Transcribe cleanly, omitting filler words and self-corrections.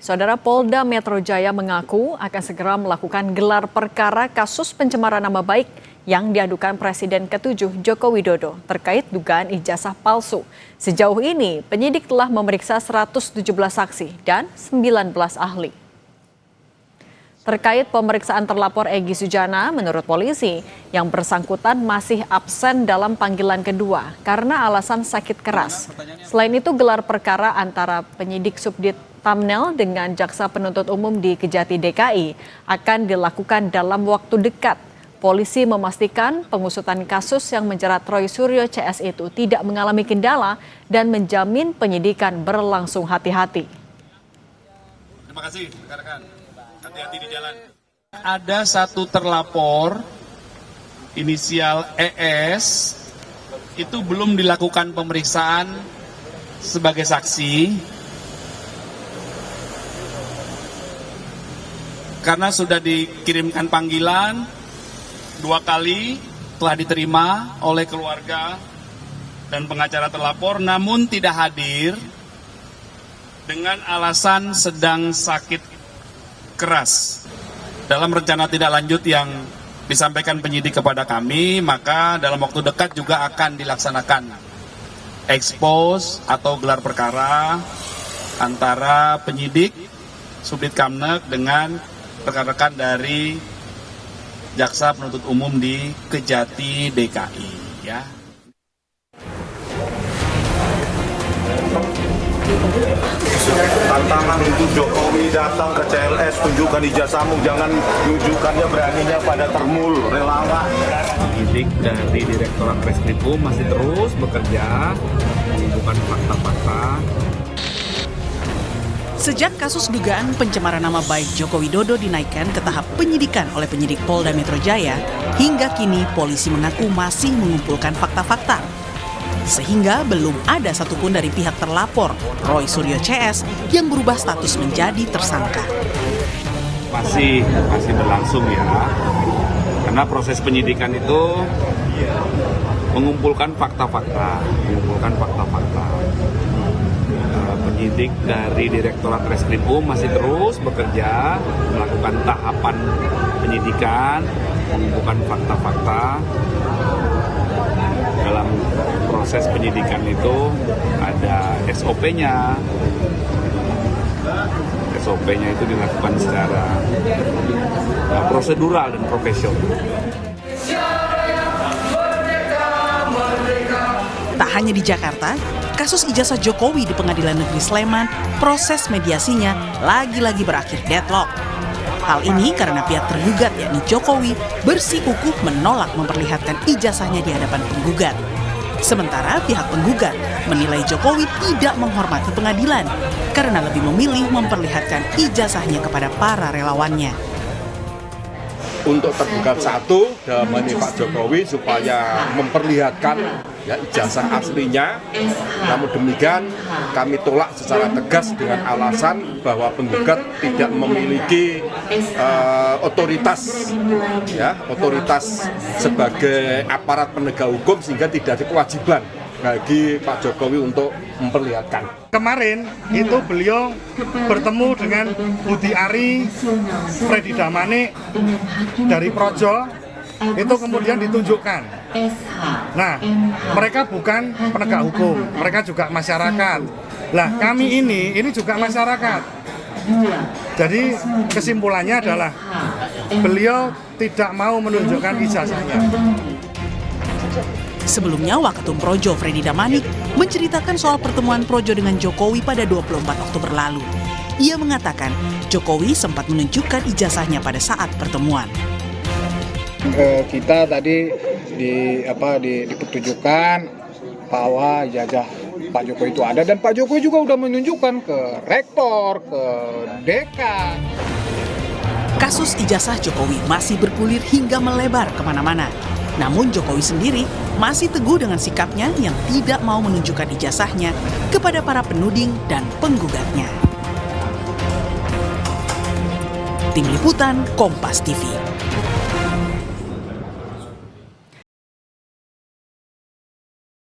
Saudara Polda Metro Jaya mengaku akan segera melakukan gelar perkara kasus pencemaran nama baik yang diadukan Presiden ke-7 Joko Widodo terkait dugaan ijazah palsu. Sejauh ini, penyidik telah memeriksa 117 saksi dan 19 ahli. Terkait pemeriksaan terlapor Egy Sujana, menurut polisi, yang bersangkutan masih absen dalam panggilan kedua karena alasan sakit keras. Selain itu, gelar perkara antara penyidik Subdit Tamnel dengan Jaksa Penuntut Umum di Kejati DKI akan dilakukan dalam waktu dekat. Polisi memastikan pengusutan kasus yang menjerat Roy Suryo CS itu tidak mengalami kendala dan menjamin penyidikan berlangsung hati-hati. Terima kasih rekan-rekan. Hati-hati di jalan. Ada satu terlapor inisial ES itu belum dilakukan pemeriksaan sebagai saksi karena sudah dikirimkan panggilan 2 kali, telah diterima oleh keluarga dan pengacara terlapor, namun tidak hadir dengan alasan sedang sakit keras. Dalam rencana tidak lanjut yang disampaikan penyidik kepada kami, maka dalam waktu dekat juga akan dilaksanakan ekspos atau gelar perkara antara penyidik Subdit Kamnek dengan rekan-rekan dari Jaksa Penuntut Umum di Kejati DKI, ya. Tantangan untuk Jokowi datang ke CLS, tunjukkan ijazahmu, jangan tunjukkannya beraninya pada termul, relawan. Penyidik dari Direktorat Reskrimum masih terus bekerja mengumpulkan fakta-fakta. Sejak kasus dugaan pencemaran nama baik Joko Widodo dinaikkan ke tahap penyidikan oleh penyidik Polda Metro Jaya, hingga kini polisi mengaku masih mengumpulkan fakta-fakta. Sehingga belum ada satupun dari pihak terlapor, Roy Suryo CS, yang berubah status menjadi tersangka. Masih berlangsung ya, karena proses penyidikan itu mengumpulkan fakta-fakta. Penyidik dari Direktorat Reskrimum masih terus bekerja melakukan tahapan penyidikan, mengumpulkan fakta-fakta. Dalam proses penyidikan itu ada SOP-nya. SOP-nya itu dilakukan secara prosedural dan profesional. Tak hanya di Jakarta, kasus ijazah Jokowi di Pengadilan Negeri Sleman, proses mediasinya lagi-lagi berakhir deadlock. Hal ini karena pihak tergugat, yakni Jokowi, bersikukuh menolak memperlihatkan ijazahnya di hadapan penggugat. Sementara pihak penggugat menilai Jokowi tidak menghormati pengadilan karena lebih memilih memperlihatkan ijazahnya kepada para relawannya. Untuk tergugat satu, dalam ini Pak Jokowi supaya memperlihatkan ijazah aslinya. Namun demikian kami tolak secara tegas dengan alasan bahwa penggugat tidak memiliki otoritas sebagai aparat penegak hukum sehingga tidak ada kewajiban bagi Pak Jokowi untuk memperlihatkan. Kemarin itu beliau bertemu dengan Budi Ari, Freddy Damanik dari Projo, itu kemudian ditunjukkan. Nah, mereka bukan penegak hukum, mereka juga masyarakat. Lah, kami ini juga masyarakat. Jadi kesimpulannya adalah beliau tidak mau menunjukkan ijazahnya. Sebelumnya, Waketum Projo Freddy Damanik menceritakan soal pertemuan Projo dengan Jokowi pada 24 Oktober lalu. Ia mengatakan Jokowi sempat menunjukkan ijazahnya pada saat pertemuan. Kita tadi dipertunjukkan bahwa ijazah Pak Jokowi itu ada, dan Pak Jokowi juga udah menunjukkan ke rektor, ke dekan. Kasus ijazah Jokowi masih bergulir hingga melebar kemana-mana. Namun Jokowi sendiri masih teguh dengan sikapnya yang tidak mau menunjukkan ijazahnya kepada para penuding dan penggugatnya. Tim Liputan Kompas TV.